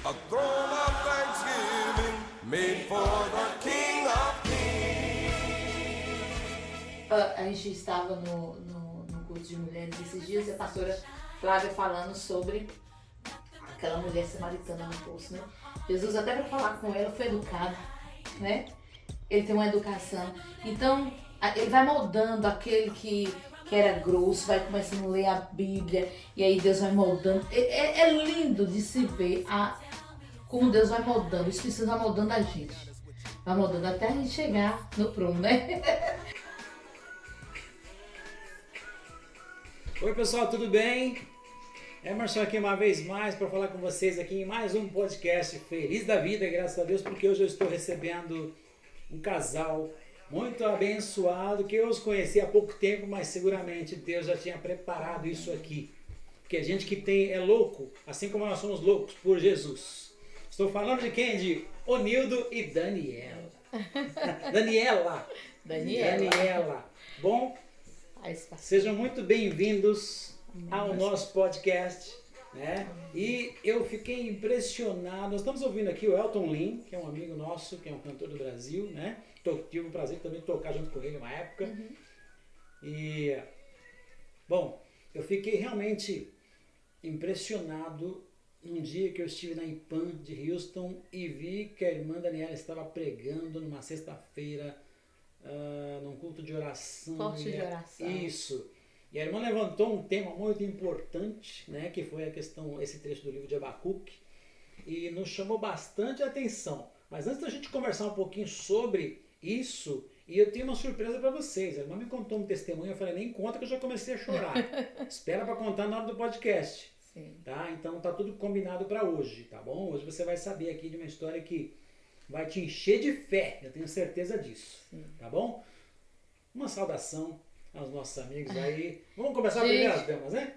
A throne of thanksgiving made for the King of Kings. A gente estava no curso de mulheres esses dias e a pastora Flávia falando sobre aquela mulher samaritana no poço, né? Jesus, até para falar com ela, foi educado, né? Ele tem uma educação. Então, ele vai moldando aquele que era grosso, vai começando a ler a Bíblia, e aí Deus vai moldando. É lindo de se ver como Deus vai moldando, o Espírito Santo vai moldando a gente. Vai moldando até a gente chegar no prumo, né? Oi pessoal, tudo bem? Emerson aqui uma vez mais para falar com vocês aqui em mais um podcast Feliz da Vida, graças a Deus, porque hoje eu estou recebendo um casal muito abençoado, que eu os conheci há pouco tempo, mas seguramente Deus já tinha preparado isso aqui. Porque a gente que é louco, assim como nós somos loucos por Jesus. Estou falando de quem? De Onildo e Daniela. Daniela. Bom, sejam muito bem-vindos ao nosso podcast, né? E eu fiquei impressionado. Nós estamos ouvindo aqui o Elton Lin, que é um amigo nosso, que é um cantor do Brasil, né? Tive o prazer também de tocar junto com ele uma época. E, bom, eu fiquei realmente impressionado num dia que eu estive na IPAM de Houston e vi que a irmã Daniela estava pregando numa sexta-feira, num culto de oração. Forte de oração. Isso. E a irmã levantou um tema muito importante, né, que foi a questão, esse trecho do livro de Abacuque, e nos chamou bastante a atenção. Mas antes da gente conversar um pouquinho sobre isso, e eu tenho uma surpresa para vocês. A irmã me contou um testemunho, eu falei, nem conta que eu já comecei a chorar. Espera para contar na hora do podcast. Sim. Tá? Então tá tudo combinado para hoje, tá bom? Hoje você vai saber aqui de uma história que vai te encher de fé, eu tenho certeza disso. Sim. Tá bom? Uma saudação aos nossos amigos aí. Vamos começar primeiro as damas, né?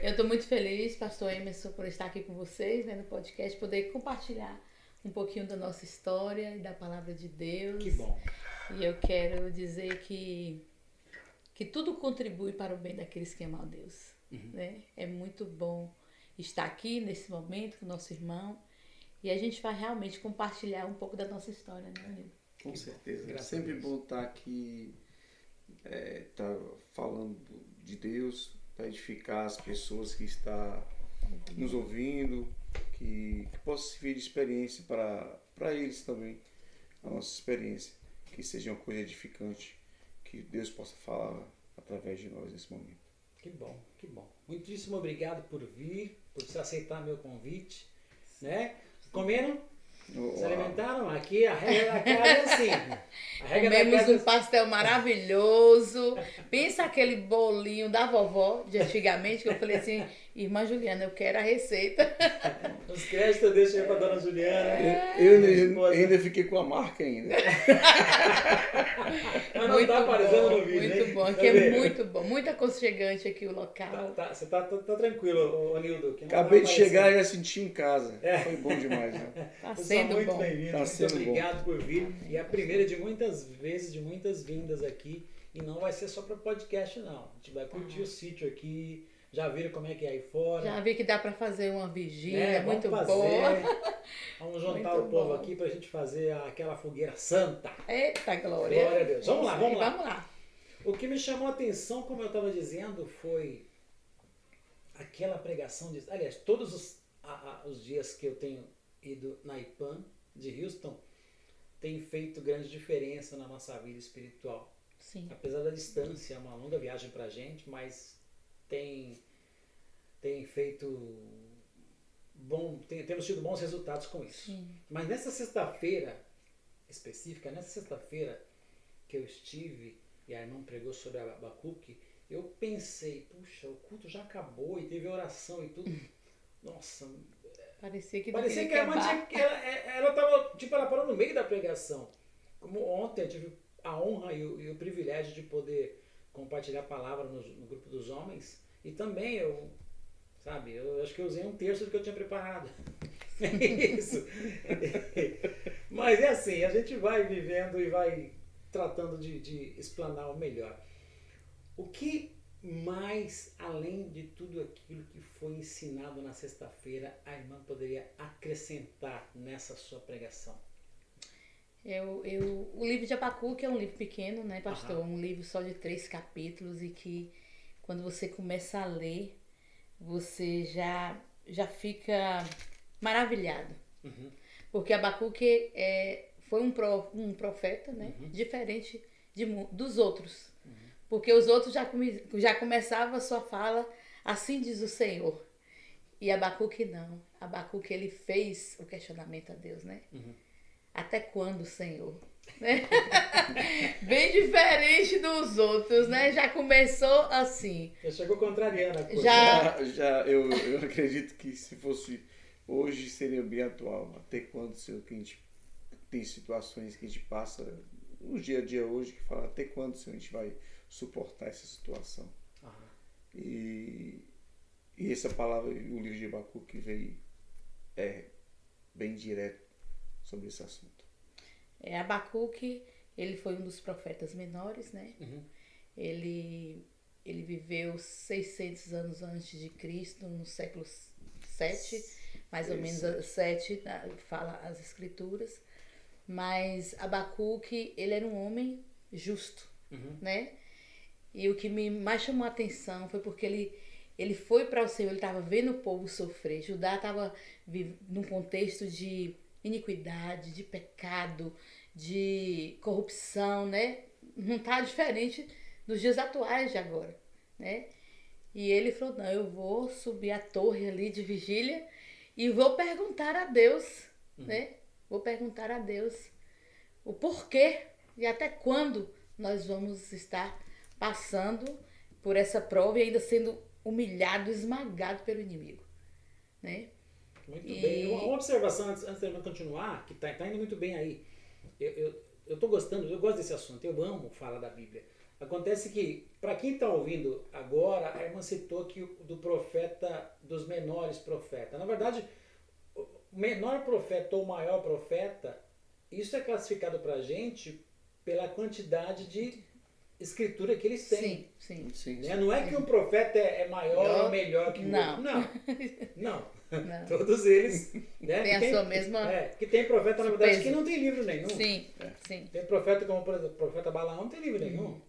Eu estou muito feliz, pastor Emerson, por estar aqui com vocês, né, no podcast, poder compartilhar um pouquinho da nossa história e da palavra de Deus. Que bom. E eu quero dizer que tudo contribui para o bem daqueles que amam a Deus. Né? É muito bom estar aqui nesse momento com o nosso irmão e a gente vai realmente compartilhar um pouco da nossa história, né, Nildo? Com certeza. É Graças sempre a Deus. bom estar aqui, tá falando de Deus, para edificar as pessoas que estão nos ouvindo, que possa servir de experiência para eles também, a nossa experiência, que seja uma coisa edificante, que Deus possa falar através de nós nesse momento. Que bom, que bom. Muitíssimo obrigado por vir, por você aceitar meu convite, né? Comeram? Se alimentaram? Aqui a regra da casa é assim. A regra da Comemos casa um pastel maravilhoso. Pensa aquele bolinho da vovó de antigamente, que eu falei assim, irmã Juliana, eu quero a receita. Os créditos eu deixo aí pra dona Juliana. Eu ainda fiquei com a marca ainda. Mas não tá aparecendo no vídeo, muito hein? bom, Tá aqui é vendo? muito bom, muito aconchegante aqui o local. Você tá tranquilo, Onildo. que não Acabei tá de chegar e aparecendo. já senti em casa. Foi bom demais, né? Tá Você sendo muito bom. bem-vindo, Tá muito sendo obrigado por vir. E é a primeira de muitas vezes, de muitas vindas aqui. E não vai ser só para podcast, não. A gente vai curtir o sítio aqui. Já viram como é que é aí fora. Já vi que dá pra fazer uma vigília Né? muito Vamos fazer. boa. Vamos juntar Muito o povo bom. aqui pra gente fazer aquela fogueira santa. Eita glória. Glória a Deus. Vamos lá, Isso aí, vamos lá. Vamos lá. O que me chamou a atenção, como eu estava dizendo, foi aquela pregação de... Aliás, todos os dias que eu tenho ido na IPAM de Houston, tem feito grande diferença na nossa vida espiritual. Sim. Apesar da distância, é uma longa viagem pra gente, mas tem feito temos tido bons resultados com isso. Sim. Mas nessa sexta-feira específica, que eu estive e a irmã pregou sobre a Abacuque, eu pensei, puxa, o culto já acabou e teve oração e tudo. Nossa, Parecia que não parecia queria que a irmã acabar. ela tava, tipo, ela parou no meio da pregação. Como ontem eu tive a honra e o privilégio de poder compartilhar a palavra no grupo dos homens, e também eu acho que eu usei um terço do que eu tinha preparado. Isso. Mas é assim, a gente vai vivendo e vai tratando de explanar o melhor. O que mais além de tudo aquilo que foi ensinado na sexta-feira, a irmã poderia acrescentar nessa sua pregação? O livro de Abacuque é um livro pequeno, né, pastor? Um livro só de 3 capítulos e que quando você começa a ler, você já fica maravilhado. Porque Abacuque foi um profeta, né, diferente dos outros. Porque os outros já começavam a sua fala, assim diz o Senhor. E Abacuque não. Abacuque, ele fez o questionamento a Deus, né? Até quando, Senhor? Né? Bem diferente dos outros, né? Já começou assim. Já chegou contrariando a coisa. Eu acredito que se fosse hoje seria bem atual. Até quando, Senhor, que a gente tem situações que a gente passa no dia a dia hoje, que fala até quando, Senhor, a gente vai suportar essa situação. E essa palavra, o livro de Abacuque veio bem direto sobre esse assunto. Abacuque, ele foi um dos profetas menores, né? Ele viveu 600 anos antes de Cristo, no século 7, mais ou menos 7, fala as escrituras. Mas Abacuque, ele era um homem justo, né? E o que me mais chamou a atenção foi porque ele foi para o Senhor, ele estava vendo o povo sofrer. Judá estava num contexto de iniquidade, de pecado, de corrupção, né? Não está diferente dos dias atuais de agora, né? E ele falou, não, eu vou subir a torre ali de vigília e vou perguntar a Deus, né? Vou perguntar a Deus o porquê e até quando nós vamos estar passando por essa prova e ainda sendo humilhado, esmagado pelo inimigo, né? Muito bem. Uma observação antes de eu continuar, que tá indo muito bem aí. Eu tô gostando, eu gosto desse assunto, eu amo falar da Bíblia. Acontece que, para quem está ouvindo agora, a irmã citou que do profeta, dos menores profetas. Na verdade, o menor profeta ou o maior profeta, isso é classificado para a gente pela quantidade de escritura que eles têm. Sim. Né? Não é que um profeta é maior ou melhor que o outro. Não. Todos eles, né? Tem a sua mesma... que tem profeta, na verdade, que não tem livro nenhum. Sim. Tem profeta como, por exemplo, o profeta Balaão não tem livro nenhum.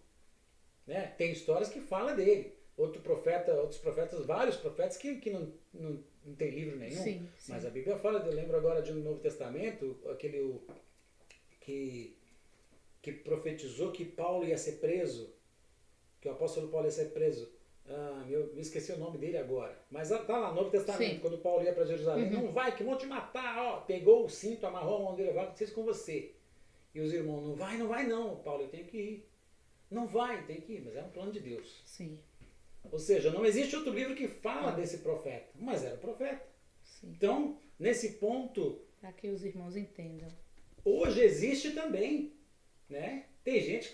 Né? Tem histórias que falam dele. Outros profetas, vários profetas que não tem livro nenhum. Sim. Mas a Bíblia fala, eu lembro agora de um Novo Testamento, aquele que profetizou que Paulo ia ser preso, que o apóstolo Paulo ia ser preso. Eu esqueci o nome dele agora. Mas tá lá no Novo Testamento, quando Paulo ia para Jerusalém, não vai que vão te matar, ó. Pegou o cinto, amarrou a mão dele, vai acontecer isso com você. E os irmãos, não vai não, Paulo, eu tenho que ir. Não vai, tem que ir, mas é um plano de Deus. Sim. Ou seja, não existe outro livro que fala desse profeta, mas era profeta. Sim. Então, nesse ponto... Para que os irmãos entendam. Hoje existe também, né? Tem gente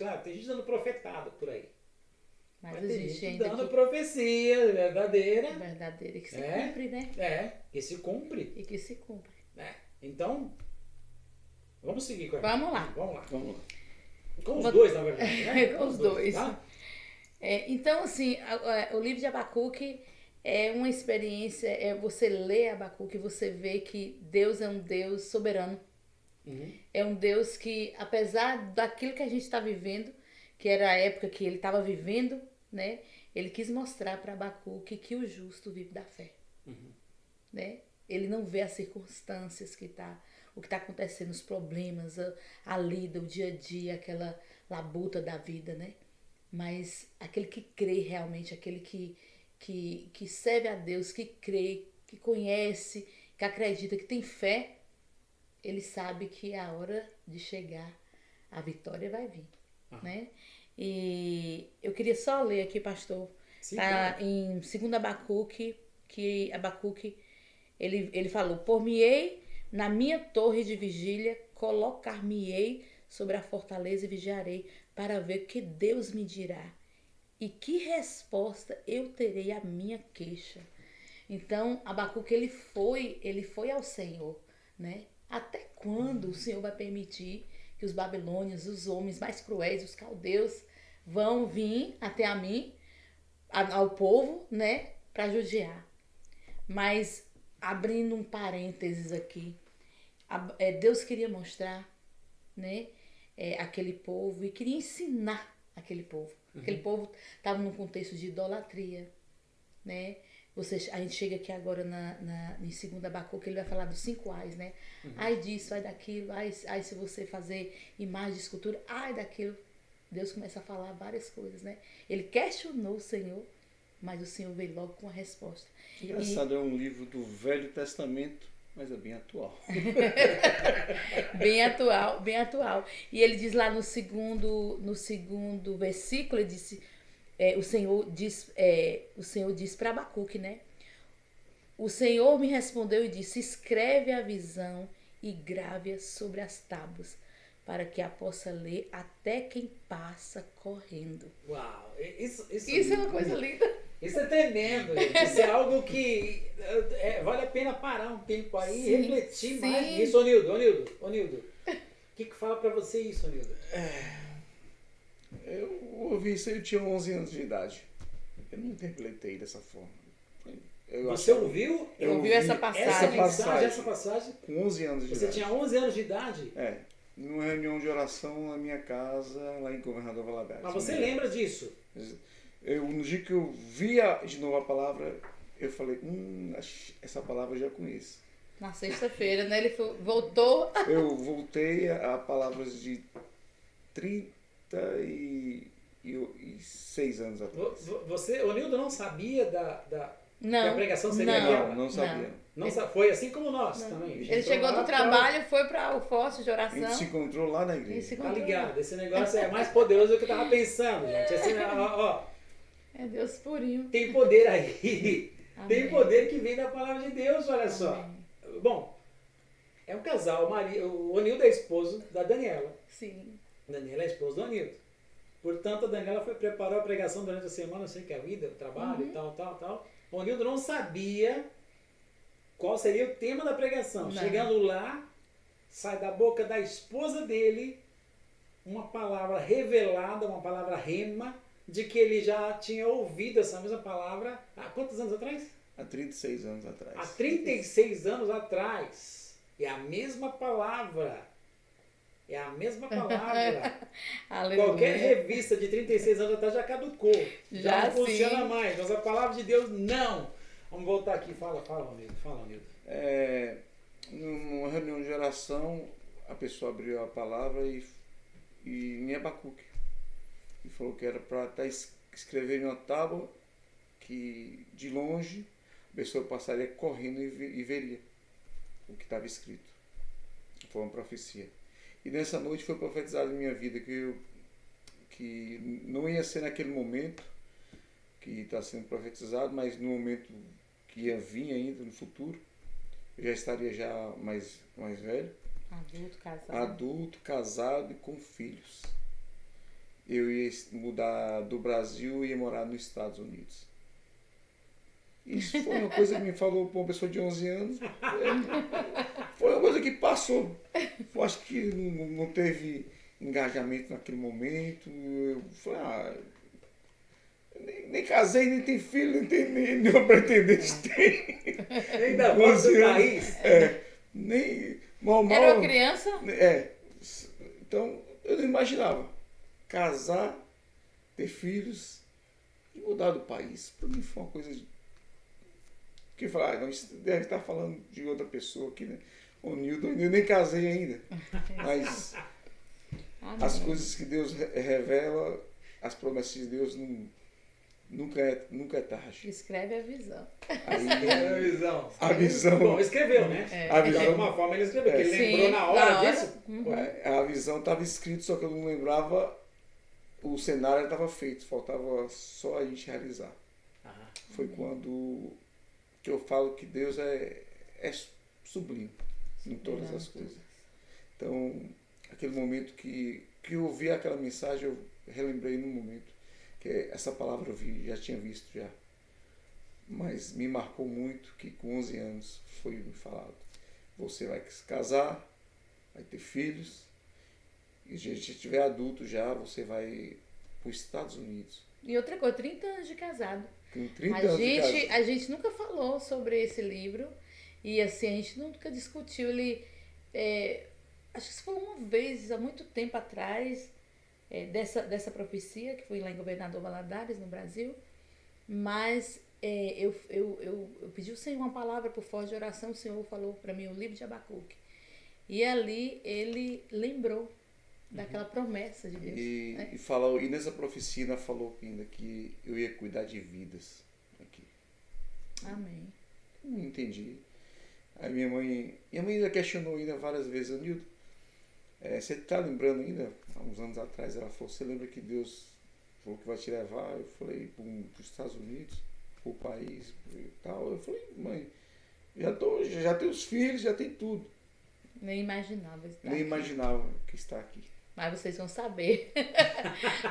dando profetado por aí. Mas existe tem gente ainda dando profecia verdadeira. Verdadeira, que se cumpre, né? Que se cumpre. E que se cumpre. Então, vamos seguir com a Vamos lá. Com os dois, na verdade, né? Com os dois. Tá? Então, assim, o livro de Abacuque é uma experiência, você lê Abacuque e você vê que Deus é um Deus soberano. É um Deus que, apesar daquilo que a gente está vivendo, que era a época que ele estava vivendo, né? Ele quis mostrar para Abacuque que o justo vive da fé. Né? Ele não vê as circunstâncias o que está acontecendo, os problemas, a lida, o dia a dia, aquela labuta da vida, né? Mas aquele que crê realmente, aquele que serve a Deus, que crê, que conhece, que acredita, que tem fé, ele sabe que a hora de chegar, a vitória vai vir, né? E eu queria só ler aqui, pastor, em 2 Abacuque, que Abacuque, ele falou, por-me-ei na minha torre de vigília, colocar-me-ei sobre a fortaleza e vigiarei para ver o que Deus me dirá e que resposta eu terei à minha queixa. Então, Abacuque, ele foi ao Senhor, né? Até quando o Senhor vai permitir que os babilônios, os homens mais cruéis, os caldeus, vão vir até a mim ao povo, né, para judiar. Mas, abrindo um parênteses aqui, Deus queria mostrar, né, aquele povo e queria ensinar aquele povo. Aquele povo estava num contexto de idolatria, né? A gente chega aqui agora em 2 Abacuque, ele vai falar dos 5 ais, né? Ai disso, ai daquilo, ai se você fazer imagem de escultura, ai daquilo. Deus começa a falar várias coisas, né? Ele questionou o Senhor, mas o Senhor veio logo com a resposta. Engraçado, é um livro do Velho Testamento, mas é bem atual. Bem atual, bem atual. E ele diz lá no segundo versículo, ele disse, o Senhor diz para Abacuque, né? O Senhor me respondeu e disse, escreve a visão e grave-a sobre as tábuas, para que a possa ler até quem passa correndo. Uau! Isso é uma coisa linda. Isso é tremendo, gente. Isso é algo que vale a pena parar um tempo aí e refletir mais nisso. Onildo, o que fala pra você isso, Onildo? Eu ouvi isso aí, eu tinha 11 anos de idade. Eu não interpretei dessa forma. Você ouviu? Eu ouvi essa passagem. Essa passagem? Com 11 anos de idade. Você tinha 11 anos de idade? Numa reunião de oração na minha casa, lá em Governador Valadares. Mas você lembra disso? No dia que eu vi de novo a palavra, eu falei, essa palavra eu já conheço. Na sexta-feira, né? Ele voltou. Eu voltei a palavras de 36 anos atrás. Onildo não sabia da pregação seria aquela? Não sabia. Não. Foi assim como nós também. Ele chegou do trabalho, foi para o fósforo de oração. A gente se encontrou lá na igreja. Tá ligado? Esse negócio é mais poderoso do que eu tava pensando, gente. Assim, é Deus purinho. Tem poder aí. Amém. Tem poder que vem da palavra de Deus, olha só. Amém. Bom, é um casal, o Onildo é esposo da Daniela. Sim. Daniela é esposa do Onildo. Portanto, a Daniela preparou a pregação durante a semana, eu sei que a vida, o trabalho e tal. O Onildo não sabia qual seria o tema da pregação. Não. Chegando lá, sai da boca da esposa dele uma palavra revelada, uma palavra rema, de que ele já tinha ouvido essa mesma palavra há quantos anos atrás? Há 36 anos atrás. Há 36 anos atrás. É a mesma palavra. É a mesma palavra. Qualquer revista de 36 anos atrás já caducou. Já não funciona mais. Mas a palavra de Deus, não. Vamos voltar aqui. Fala, Onildo. Numa reunião de oração, a pessoa abriu a palavra e em Abacuque. E falou que era para escrever em uma tábua que de longe a pessoa passaria correndo e veria o que estava escrito. Foi uma profecia. E nessa noite foi profetizado em minha vida que não ia ser naquele momento que está sendo profetizado, mas no momento que ia vir ainda no futuro, eu já estaria já mais velho. Adulto, casado e com filhos. Eu ia mudar do Brasil e ia morar nos Estados Unidos. Isso foi uma coisa que me falou para uma pessoa de 11 anos. Foi uma coisa que passou. Eu acho que não teve engajamento naquele momento. Eu falei, nem casei, nem tenho filho, nem tenho nenhum pretendente. Nem da voz do país. Era uma criança? Então, eu não imaginava casar, ter filhos e mudar do país. Para mim foi uma coisa que falar, não, isso deve estar falando de outra pessoa aqui, né? O Nildo, eu nem casei ainda. Mas as coisas que Deus revela, as promessas de Deus nunca é tarde. Escreve a visão. A visão. Bom, escreveu, né? De alguma forma ele escreveu, porque ele lembrou na hora disso. A visão estava escrita, só que eu não lembrava, o cenário estava feito, faltava só a gente realizar. Foi quando que eu falo que Deus é sublime em todas as coisas. Então, aquele momento que eu ouvi aquela mensagem, eu relembrei no momento que essa palavra eu já tinha visto já. Mas me marcou muito que com 11 anos foi me falado. Você vai se casar, vai ter filhos, e se estiver adulto já, você vai para os Estados Unidos. E outra coisa, 30 anos de casado. Tem 30 anos de casado. A gente nunca falou sobre esse livro. E assim, a gente nunca discutiu. Ele. Acho que você falou uma vez, há muito tempo atrás, dessa profecia, que foi lá em Governador Valadares, no Brasil. Mas eu pedi ao Senhor uma palavra por força de oração. O Senhor falou para mim o livro de Abacuque. E ali ele lembrou daquela promessa de Deus. E nessa profecia ainda falou ainda que eu ia cuidar de vidas aqui. Amém. Não entendi. Aí minha mãe ainda questionou ainda várias vezes, Anildo, você está lembrando ainda, há uns anos atrás, ela falou, você lembra que Deus falou que vai te levar? Eu falei, para os Estados Unidos, para o país e tal. Eu falei, mãe, já tenho os filhos, já tem tudo. Nem imaginava estar Nem aqui. imaginava que está aqui. Mas vocês vão saber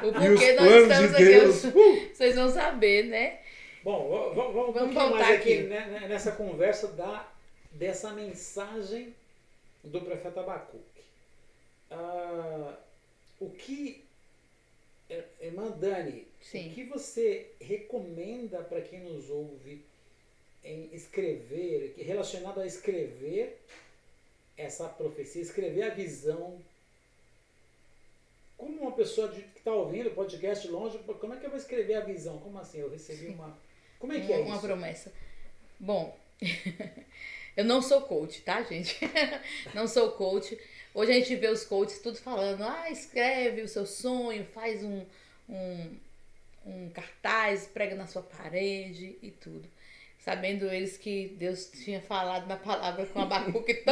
o E porquê os nós planos estamos de Deus. aqui. Vocês vão saber, né? Bom, vamos voltar mais aqui aqui. né, nessa conversa dessa mensagem do profeta Abacuque. O que, irmã Dani, Sim. o que você recomenda para quem nos ouve em escrever, relacionado a escrever essa profecia, escrever a visão? Como uma pessoa que está ouvindo o podcast longe, como é que eu vou escrever a visão? Como assim? Eu recebi uma... Como é que é isso? Uma promessa. Bom, eu não sou coach, tá, gente? Não sou coach. Hoje a gente vê os coaches tudo falando, escreve o seu sonho, faz um cartaz, prega na sua parede e tudo. Sabendo eles que Deus tinha falado na palavra com Abacuque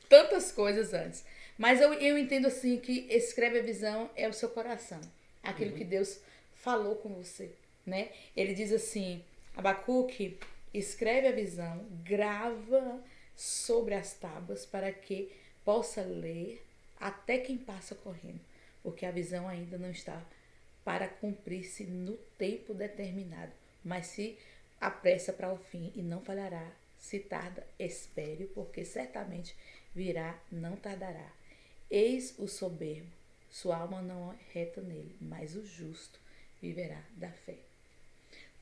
tantas coisas antes. Mas eu entendo assim que escreve a visão é o seu coração. Aquilo que Deus falou com você, né? Ele diz assim, Abacuque, escreve a visão, grava sobre as tábuas para que possa ler até quem passa correndo. Porque a visão ainda não está para cumprir-se no tempo determinado. Mas se apressa para o fim e não falhará. Se tarda, espere, porque certamente virá, não tardará. Eis o soberbo, sua alma não é reta nele, mas o justo viverá da fé.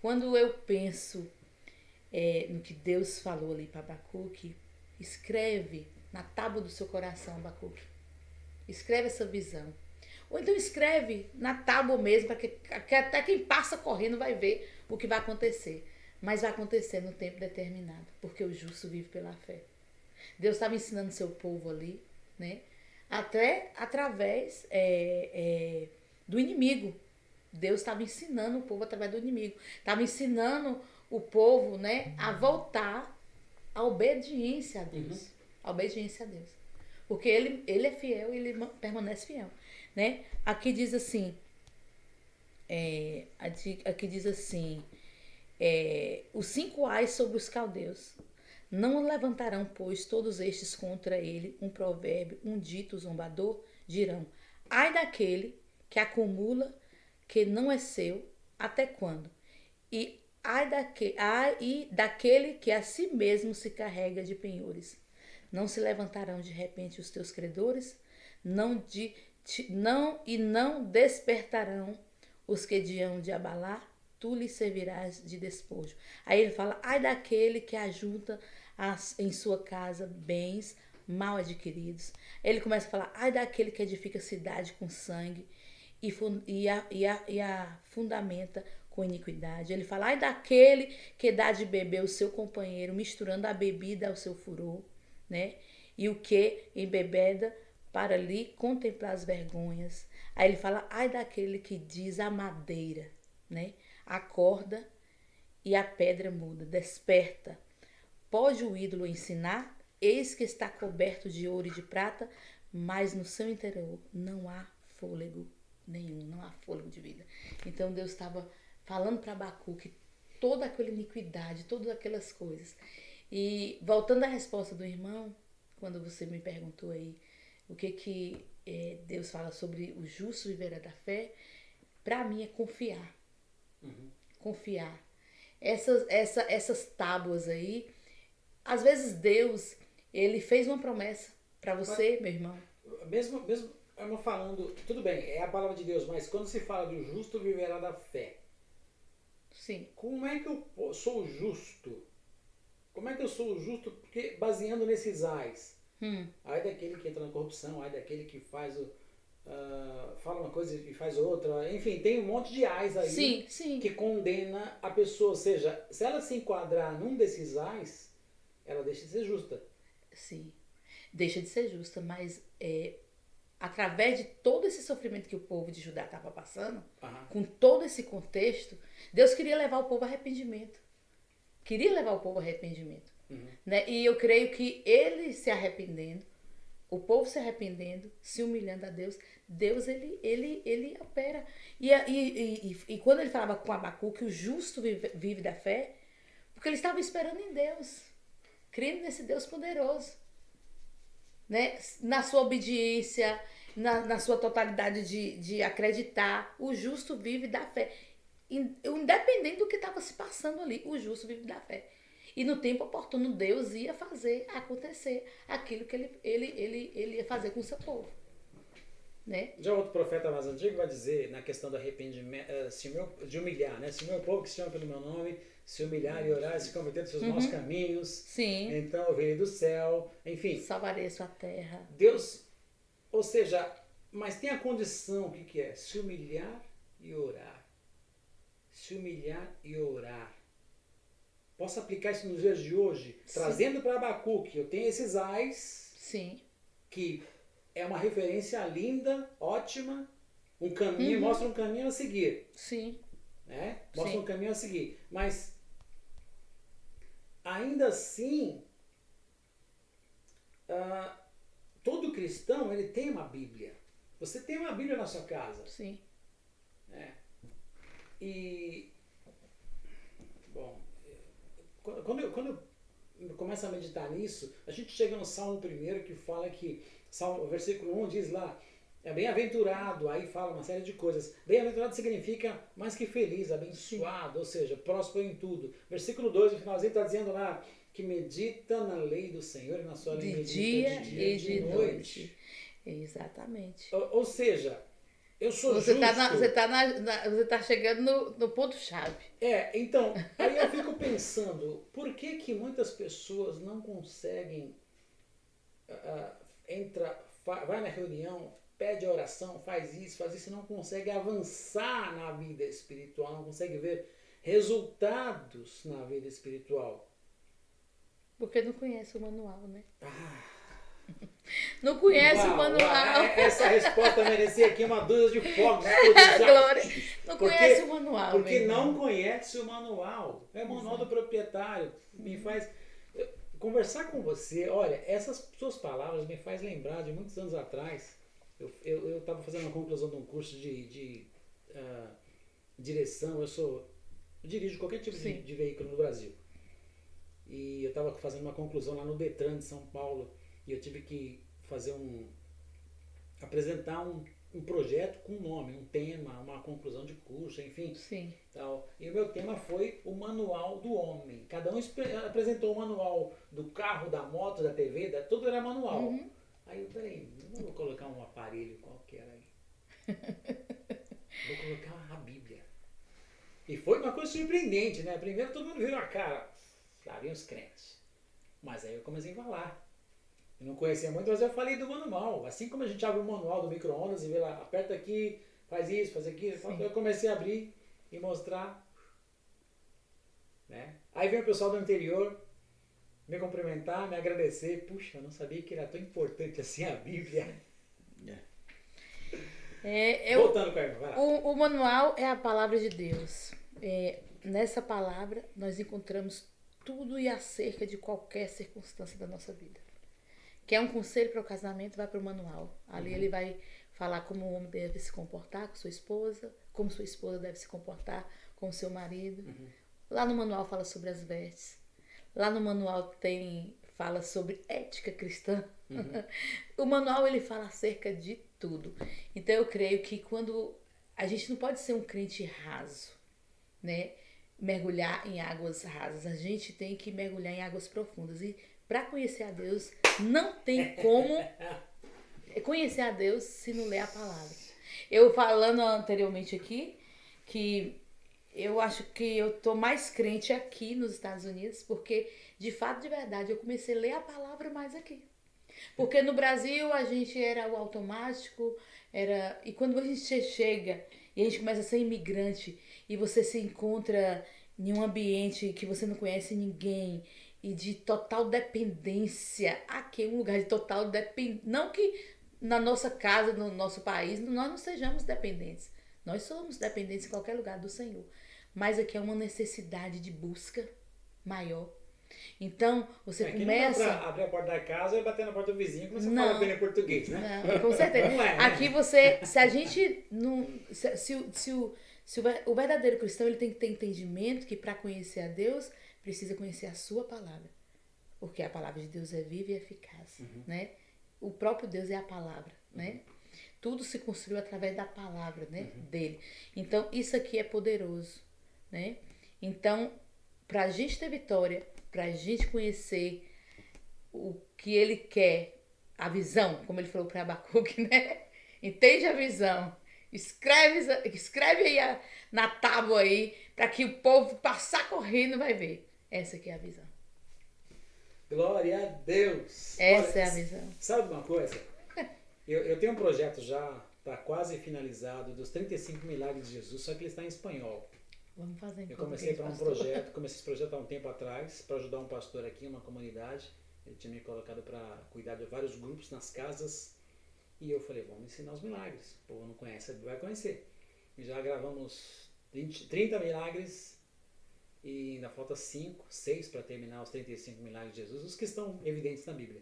Quando eu penso no que Deus falou ali para Abacuque, escreve na tábua do seu coração, Abacuque. Escreve essa visão. Ou então escreve na tábua mesmo, para que até quem passa correndo vai ver o que vai acontecer. Mas vai acontecer no tempo determinado, porque o justo vive pela fé. Deus estava ensinando seu povo ali, né? Até através do inimigo. Deus estava ensinando o povo através do inimigo. Estava ensinando o povo, né, a voltar à obediência a Deus. A obediência a Deus. Porque ele é fiel e ele permanece fiel. Né? Aqui diz assim, os 5 ais sobre os caldeus. Não levantarão, pois, todos estes contra ele um provérbio, um dito zombador, dirão, ai daquele que acumula, que não é seu, até quando? E daquele que a si mesmo se carrega de penhores. Não se levantarão de repente os teus credores, não despertarão os que hão de abalar, tu lhe servirás de despojo. Aí ele fala, ai daquele que ajunta em sua casa bens mal adquiridos. Ele começa a falar, ai daquele que edifica a cidade com sangue e a fundamenta com iniquidade. Ele fala, ai daquele que dá de beber ao seu companheiro, misturando a bebida ao seu furor, né? E o que embebeda para lhe contemplar as vergonhas. Aí ele fala, ai daquele que diz a madeira, né? Acorda e a pedra muda, desperta. Pode o ídolo ensinar? Eis que está coberto de ouro e de prata, mas no seu interior não há fôlego nenhum, não há fôlego de vida. Então Deus estava falando para Abacuque toda aquela iniquidade, todas aquelas coisas. E voltando à resposta do irmão, quando você me perguntou aí o que Deus fala sobre o justo viverá da fé, para mim é confiar. Confiar. Essas tábuas aí, às vezes Deus, ele fez uma promessa para você, meu irmão. Mesmo falando, tudo bem, é a palavra de Deus, mas quando se fala do justo viverá da fé, Sim. Como é que eu sou justo? Como é que eu sou justo? Porque baseando nesses ais. Ai daquele que entra na corrupção, ai daquele que faz fala uma coisa e faz outra. Enfim, tem um monte de ais aí Sim. que condena a pessoa. Ou seja, se ela se enquadrar num desses ais, ela deixa de ser justa. Sim. Deixa de ser justa, mas através de todo esse sofrimento que o povo de Judá estava passando, com todo esse contexto, Deus queria levar o povo a arrependimento. Né? E eu creio que ele se arrependendo, o povo se arrependendo, se humilhando a Deus, Deus ele opera. E quando ele falava com Abacuque que o justo vive da fé, porque ele estava esperando em Deus, crendo nesse Deus poderoso. Né? Na sua obediência, na sua totalidade de acreditar, o justo vive da fé. Independente do que estava se passando ali, o justo vive da fé. E no tempo oportuno, Deus ia fazer acontecer aquilo que ele ia fazer com o seu povo. Né? Já outro profeta mais antigo vai dizer, na questão do arrependimento, de humilhar, né? Se o meu povo que se chama pelo meu nome, se humilhar e orar, se converter dos seus maus caminhos, Sim. Então eu virei do céu, enfim. Salvarei a sua terra. Deus, ou seja, mas tem a condição, o que é? Se humilhar e orar. Se humilhar e orar. Posso aplicar isso nos dias de hoje? Sim. Trazendo para Abacuque, eu tenho esses ais. Sim. Que é uma referência linda, ótima, um caminho, mostra um caminho a seguir. Sim. Né? Mostra um caminho a seguir. Mas, ainda assim, todo cristão, ele tem uma Bíblia. Você tem uma Bíblia na sua casa. Sim. E, bom, quando eu começo a meditar nisso, a gente chega no Salmo 1 que fala que, versículo 1 diz lá, bem-aventurado, aí fala uma série de coisas. Bem-aventurado significa mais que feliz, abençoado, ou seja, próspero em tudo. Versículo 2, no finalzinho, está dizendo lá que medita na lei do Senhor e na sua lei medita de dia e de noite. Exatamente. Ou seja, eu sou você justo. Você está chegando no ponto-chave. Então, aí eu fico pensando, por que muitas pessoas não conseguem, vai na reunião, pede a oração, faz isso, e não consegue avançar na vida espiritual, não consegue ver resultados na vida espiritual? Porque não conhece o manual, né? Não conhece o manual. Essa resposta merecia aqui uma dúzia de fogos. Glória. Não conhece o manual. Porque não conhece o manual. É o manual do proprietário. Me faz conversar com você. Olha, essas suas palavras me faz lembrar de muitos anos atrás. Eu estava fazendo uma conclusão de um curso de direção. Eu dirijo qualquer tipo de veículo no Brasil. E eu estava fazendo uma conclusão lá no Detran de São Paulo. E eu tive que apresentar um projeto com um nome, um tema, uma conclusão de curso, enfim. Sim. Tal. E o meu tema foi o manual do homem. Cada um apresentou o manual do carro, da moto, da TV, tudo era manual. Aí eu, peraí, não vou colocar um aparelho qualquer aí. Vou colocar a Bíblia. E foi uma coisa surpreendente, né? Primeiro todo mundo virou a cara. Lá vinham os crentes. Mas aí eu comecei a falar. Eu não conhecia muito, mas eu falei do manual. Assim como a gente abre o manual do micro-ondas e vê lá, aperta aqui, faz isso, faz aquilo. Sim. Eu comecei a abrir e mostrar. Né? Aí vem o pessoal do interior me cumprimentar, me agradecer. Puxa, eu não sabia que era tão importante assim a Bíblia. Voltando com a irmã, vai lá. O manual é a palavra de Deus. Nessa palavra nós encontramos tudo e acerca de qualquer circunstância da nossa vida. Quer um conselho para o casamento, vai para o manual. Ali ele vai falar como o homem deve se comportar com sua esposa, como sua esposa deve se comportar com o seu marido. Lá no manual fala sobre as vestes. Lá no manual fala sobre ética cristã. O manual ele fala acerca de tudo. Então eu creio que quando a gente não pode ser um crente raso, né? Mergulhar em águas rasas. A gente tem que mergulhar em águas profundas. E para conhecer a Deus, não tem como conhecer a Deus se não ler a palavra. Eu falando anteriormente aqui, que eu acho que eu tô mais crente aqui nos Estados Unidos, porque, de fato, de verdade, eu comecei a ler a palavra mais aqui. Porque no Brasil a gente era o automático, e quando a gente chega e a gente começa a ser imigrante e você se encontra em um ambiente que você não conhece ninguém e de total dependência, aqui é um lugar de total dependência, não que na nossa casa, no nosso país, nós não sejamos dependentes, nós somos dependentes em qualquer lugar do Senhor, mas aqui é uma necessidade de busca maior. Então, você aqui começa... não dá pra abrir a porta da casa e bater na porta do vizinho e começar a falar bem em português, né? Não, com certeza. Não é, né? Aqui se a gente não... Se o verdadeiro cristão, ele tem que ter entendimento que para conhecer a Deus, precisa conhecer a sua palavra. Porque a palavra de Deus é viva e eficaz, né? O próprio Deus é a palavra, né? Tudo se construiu através da palavra, né? Dele. Então, isso aqui é poderoso, né? Então, para a gente ter vitória, para a gente conhecer o que ele quer, a visão, como ele falou para Abacuque, né? Entende a visão. Escreve aí na tábua aí, para que o povo passar correndo vai ver. Essa aqui é a visão. Glória a Deus. Essa Olha, é a visão. Sabe uma coisa? Eu tenho um projeto já, está quase finalizado, dos 35 milagres de Jesus, só que ele está em espanhol. Vamos fazer em Eu comecei para comecei esse projeto há um tempo atrás, para ajudar um pastor aqui, uma comunidade. Ele tinha me colocado para cuidar de vários grupos nas casas. E eu falei, vamos ensinar os milagres. O povo não conhece, vai conhecer. E já gravamos 30 milagres e ainda falta 6 para terminar os 35 milagres de Jesus, os que estão evidentes na Bíblia.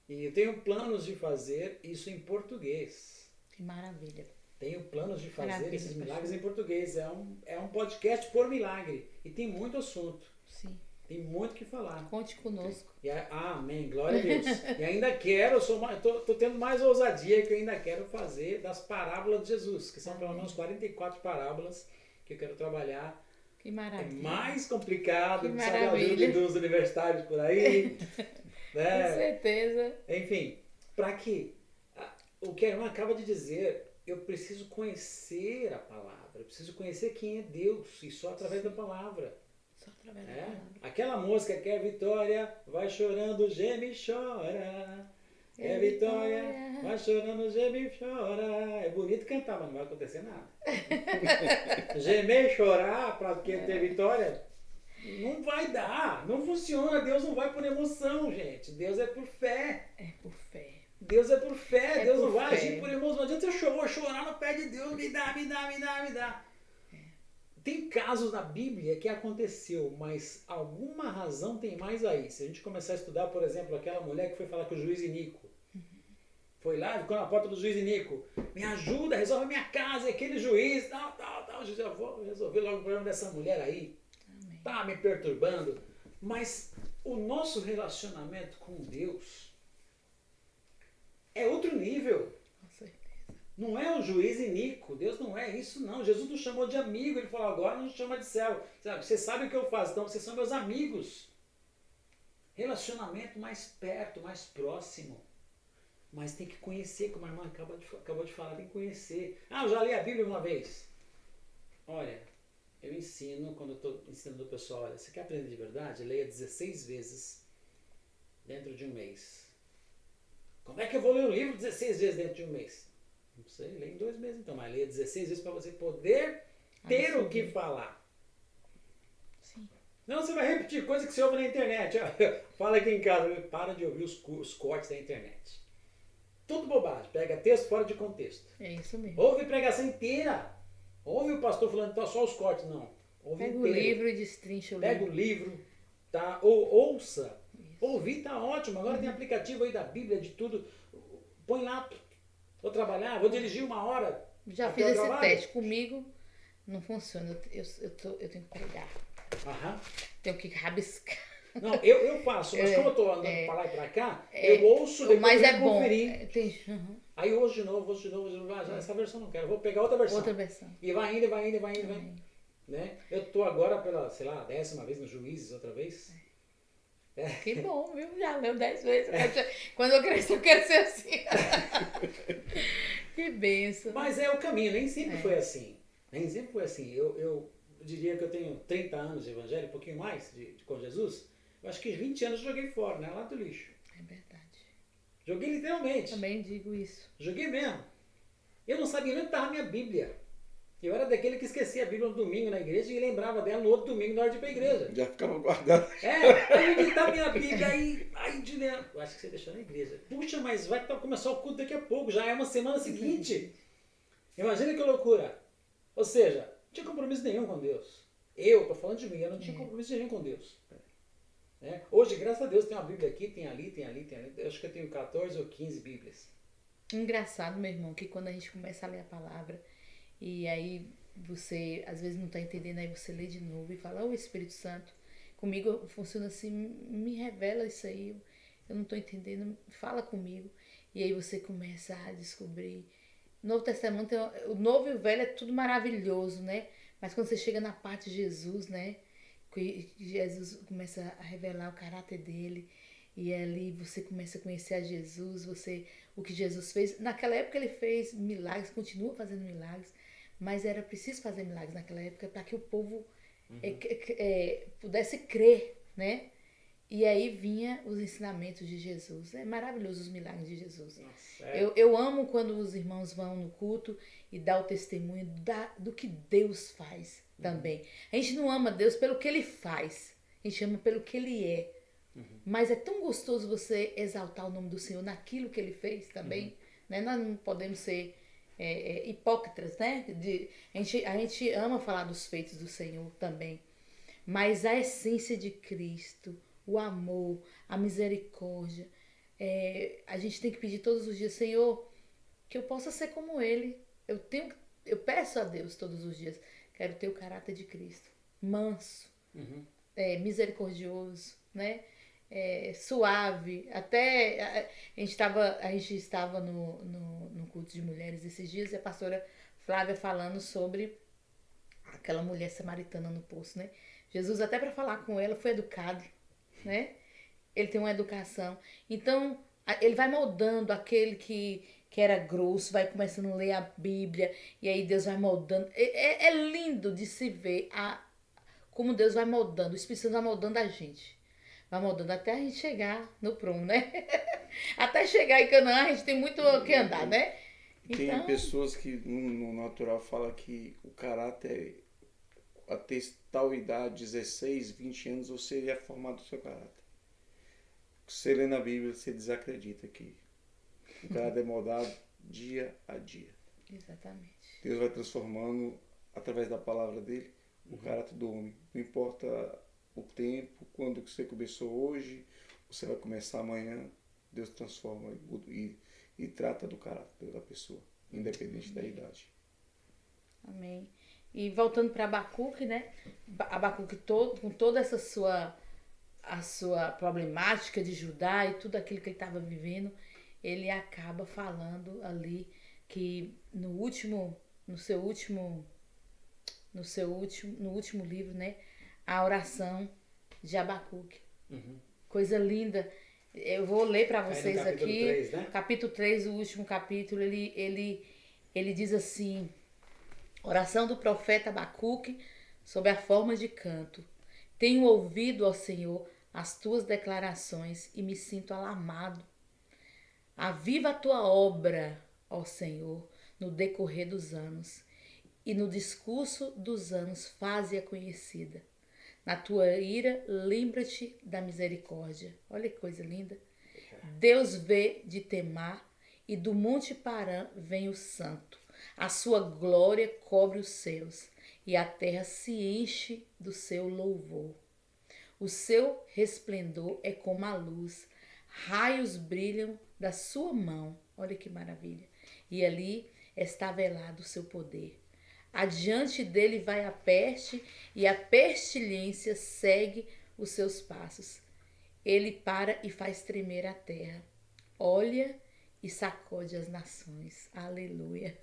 E eu tenho planos de fazer isso em português. Que maravilha. Tenho planos de fazer Maravilha, esses milagres em português. É um podcast por milagre. E tem muito assunto. Sim. Tem muito o que falar. Conte conosco. Amém, glória a Deus. E ainda quero, tô tendo mais ousadia, que eu ainda quero fazer das parábolas de Jesus, que são pelo menos 44 parábolas que eu quero trabalhar. Que maravilha. É mais complicado, Que sabe a ajuda maravilha. dos universitários por aí. Né? Com certeza. Enfim, para quê? O que a irmã acaba de dizer, eu preciso conhecer a palavra, eu preciso conhecer quem é Deus, e só através da palavra. Só através da palavra. Aquela música que é Vitória, vai chorando, geme e chora. É Vitória, vai chorando, geme e chora. É bonito cantar, mas não vai acontecer nada. Gemer e chorar para ter vitória, não vai dar, não funciona. Deus não vai por emoção, gente. Deus é por fé. É por fé. Deus é por fé, Deus não vai fé. agir por emoção. Não adianta eu chorar no pé de Deus, me dá. Tem casos na Bíblia que aconteceu, mas alguma razão tem mais aí. Se a gente começar a estudar, por exemplo, aquela mulher que foi falar com o juiz Inico. Foi lá, ficou na porta do juiz Inico. Me ajuda, resolve a minha casa, aquele juiz, tal. Eu vou resolver logo o problema dessa mulher aí. Amém. Tá me perturbando. Mas o nosso relacionamento com Deus é outro nível. Com certeza. Não é o juiz Inico. Deus não é isso, não. Jesus nos chamou de amigo. Ele falou, agora nos chama de céu. Você sabe o que eu faço, então vocês são meus amigos. Relacionamento mais perto, mais próximo. Mas tem que conhecer, como a irmã acabou de falar, tem que conhecer. Eu já li a Bíblia uma vez. Olha, eu ensino, quando eu estou ensinando o pessoal, olha, você quer aprender de verdade? Leia 16 vezes dentro de um mês. Como é que eu vou ler um livro 16 vezes dentro de um mês? Não sei, leia em 2 meses então, mas leia 16 vezes para você poder ter o que falar. Sim. Não, você vai repetir coisa que você ouve na internet. Fala aqui em casa, para de ouvir os cortes da internet. Tudo bobagem, pega texto fora de contexto. É isso mesmo. Ouve pregação inteira. Ouve o pastor falando então só os cortes, não. Ouve Pega inteiro. o livro e destrincha o Pega livro. o livro, tá? Ou ouça. Isso. Ouvir tá ótimo. Agora tem aplicativo aí da Bíblia, de tudo. Põe lá. Vou trabalhar, vou dirigir 1 hora. Já até fiz o esse trabalho. teste. Comigo não funciona. Eu tenho que pregar. Aham. Tenho que rabiscar. Não, eu faço, mas como eu tô andando pra lá e pra cá, eu ouço, depois Mas eu é bom. conferir. Aí ouço de novo. Essa versão não quero, vou pegar outra versão. Outra versão. E vai indo. Né? Eu tô agora pela, 10ª vez no Juízes, outra vez. Que bom, viu? Já leu 10 vezes. Quando eu crescer, eu quero ser assim. Que benção. Mas é o caminho, nem sempre foi assim. Nem sempre foi assim. diria que eu tenho 30 anos de evangelho, um pouquinho mais com Jesus, eu acho que 20 anos eu joguei fora, né? Lá do lixo. É verdade. Joguei literalmente. Também digo isso. Joguei mesmo. Eu não sabia nem onde estava a minha Bíblia. Eu era daquele que esquecia a Bíblia no domingo na igreja e lembrava dela no outro domingo na hora de ir pra igreja. Já ficava guardado. Aí onde tá minha Bíblia? Aí de dentro. Eu acho que você deixou na igreja. Puxa, mas vai começar o culto daqui a pouco, já é uma semana seguinte. Imagina que loucura. Ou seja, não tinha compromisso nenhum com Deus. Eu, tô falando de mim, eu não tinha compromisso nenhum com Deus. Hoje, graças a Deus, tem uma Bíblia aqui, tem ali. Eu acho que eu tenho 14 ou 15 Bíblias. Engraçado, meu irmão, que quando a gente começa a ler a palavra e aí você às vezes não está entendendo, aí você lê de novo e fala, ô Espírito Santo, comigo funciona assim, me revela isso aí, eu não estou entendendo, fala comigo. E aí você começa a descobrir. No Novo Testamento, o Novo e o Velho é tudo maravilhoso, né? Mas quando você chega na parte de Jesus, né? Que Jesus começa a revelar o caráter dele. E ali você começa a conhecer a Jesus, o que Jesus fez. Naquela época ele fez milagres, continua fazendo milagres, mas era preciso fazer milagres naquela época para que o povo pudesse crer, né? E aí vinha os ensinamentos de Jesus. É maravilhoso os milagres de Jesus. Nossa, eu amo quando os irmãos vão no culto e dá o testemunho do que Deus faz também. A gente não ama Deus pelo que ele faz, a gente ama pelo que ele é. Mas é tão gostoso você exaltar o nome do Senhor naquilo que ele fez também. Né? Nós não podemos ser hipócritas, né? A gente ama falar dos feitos do Senhor também. Mas a essência de Cristo, o amor, a misericórdia, a gente tem que pedir todos os dias, Senhor, que eu possa ser como Ele. Eu peço a Deus todos os dias, quero ter o caráter de Cristo, manso, misericordioso, né? Suave. Até a gente estava no culto de mulheres esses dias e a pastora Flávia falando sobre aquela mulher samaritana no poço, né? Jesus, até para falar com ela, foi educado, né? Ele tem uma educação. Então, ele vai moldando aquele que era grosso, vai começando a ler a Bíblia, e aí Deus vai moldando. É lindo de se ver como Deus vai moldando, o Espírito Santo vai moldando a gente. Vai moldando até a gente chegar no prumo, né? Até chegar em Canaã, a gente tem muito o que andar, né? Tem pessoas que no natural falam que o caráter até tal idade, 16, 20 anos, você já é formado o seu caráter. Você lê na Bíblia, você desacredita que o caráter é moldado dia a dia. Exatamente. Deus vai transformando, através da palavra dele, o caráter do homem. Não importa o tempo, quando você começou hoje, você vai começar amanhã, Deus transforma e trata do caráter da pessoa, independente da idade. Amém. E voltando para Abacuque, né? Abacuque com toda essa a sua problemática de Judá e tudo aquilo que ele estava vivendo, ele acaba falando ali que no último livro, né? A oração de Abacuque. Coisa linda. Eu vou ler para vocês aqui. 3, né? Capítulo 3, o último capítulo, ele diz assim: oração do profeta Abacuque sob a forma de canto. Tenho ouvido, ó Senhor, as tuas declarações e me sinto alarmado. Aviva a tua obra, ó Senhor, no decorrer dos anos, e no discurso dos anos faze-a conhecida. Na tua ira, lembra-te da misericórdia. Olha que coisa linda. Deus vê de Temar, e do Monte Parã vem o santo. A sua glória cobre os céus, e a terra se enche do seu louvor. O seu resplendor é como a luz, raios brilham da sua mão. Olha que maravilha. E ali está velado o seu poder. Adiante dele vai a peste, e a pestilência segue os seus passos. Ele para e faz tremer a terra. Olha e sacode as nações. Aleluia.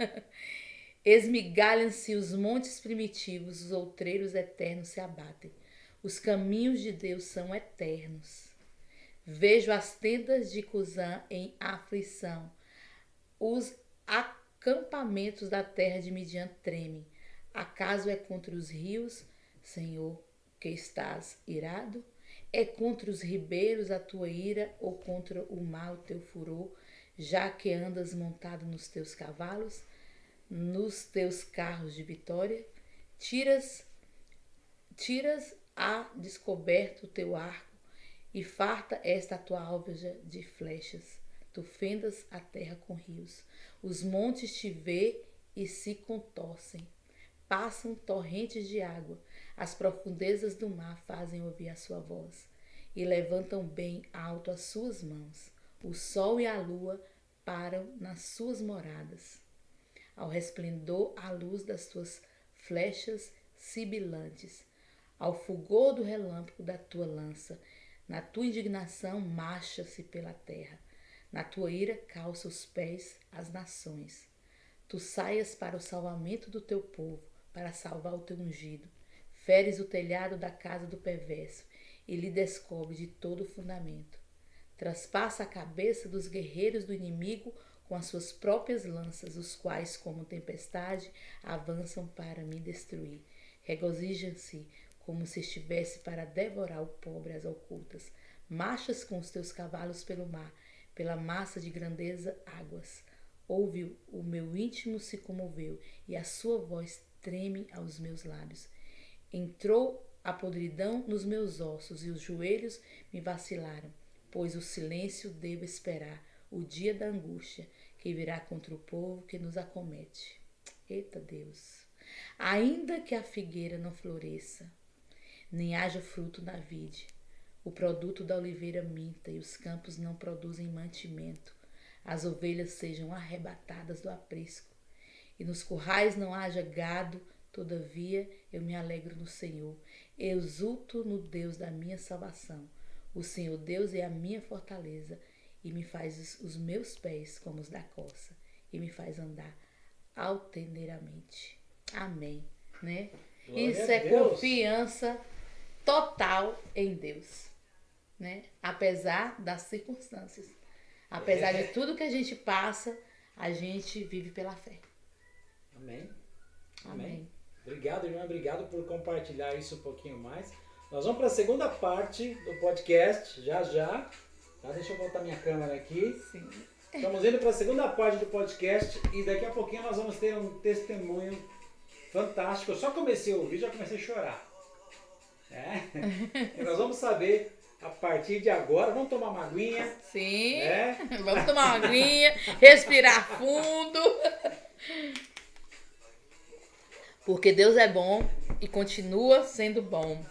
Esmigalham-se os montes primitivos, os outreiros eternos se abatem. Os caminhos de Deus são eternos. Vejo as tendas de Cusã em aflição. Os acampamentos da terra de Midian tremem. Acaso é contra os rios Senhor, que estás irado? É contra os ribeiros a tua ira, ou contra o mar o teu furor, já que andas montado nos teus cavalos, nos teus carros de vitória? Tiras a descoberto o teu arco, e farta esta a tua alveja de flechas. Tu fendas a terra com rios. Os montes te vê e se contorcem. Passam torrentes de água. As profundezas do mar fazem ouvir a sua voz. E levantam bem alto as suas mãos. O sol e a lua param nas suas moradas. Ao resplendor a luz das tuas flechas sibilantes. Ao fulgor do relâmpago da tua lança. Na tua indignação marcha-se pela terra. Na tua ira calça os pés as nações. Tu saias para o salvamento do teu povo, para salvar o teu ungido. Feres o telhado da casa do perverso e lhe descobre de todo o fundamento. Traspassa a cabeça dos guerreiros do inimigo com as suas próprias lanças, os quais, como tempestade, avançam para me destruir. Regozijam-se como se estivesse para devorar o pobre às ocultas. Marchas com os teus cavalos pelo mar, pela massa de grandeza águas. Ouve o meu íntimo se comoveu, e a sua voz treme aos meus lábios. Entrou a podridão nos meus ossos, e os joelhos me vacilaram, pois o silêncio devo esperar, o dia da angústia, que virá contra o povo que nos acomete. Eita Deus! Ainda que a figueira não floresça, nem haja fruto na vide, o produto da oliveira minta e os campos não produzem mantimento, as ovelhas sejam arrebatadas do aprisco e nos currais não haja gado, todavia eu me alegro no Senhor, exulto no Deus da minha salvação. O Senhor Deus é a minha fortaleza e me faz os meus pés como os da corça e me faz andar altaneiramente. Amém, né? Glória Isso a é Deus. confiança total em Deus, né? Apesar das circunstâncias, apesar de tudo que a gente passa, a gente vive pela fé. Amém. Amém. Obrigado, irmã. Obrigado por compartilhar isso um pouquinho mais. Nós vamos para a segunda parte do podcast, já já. Tá? Deixa eu botar minha câmera aqui. Sim. Estamos indo para a segunda parte do podcast e daqui a pouquinho nós vamos ter um testemunho fantástico. Eu só comecei a ouvir, já comecei a chorar. E nós vamos saber a partir de agora. Vamos tomar uma aguinha. Sim. Né? Vamos tomar uma aguinha, respirar fundo. Porque Deus é bom e continua sendo bom.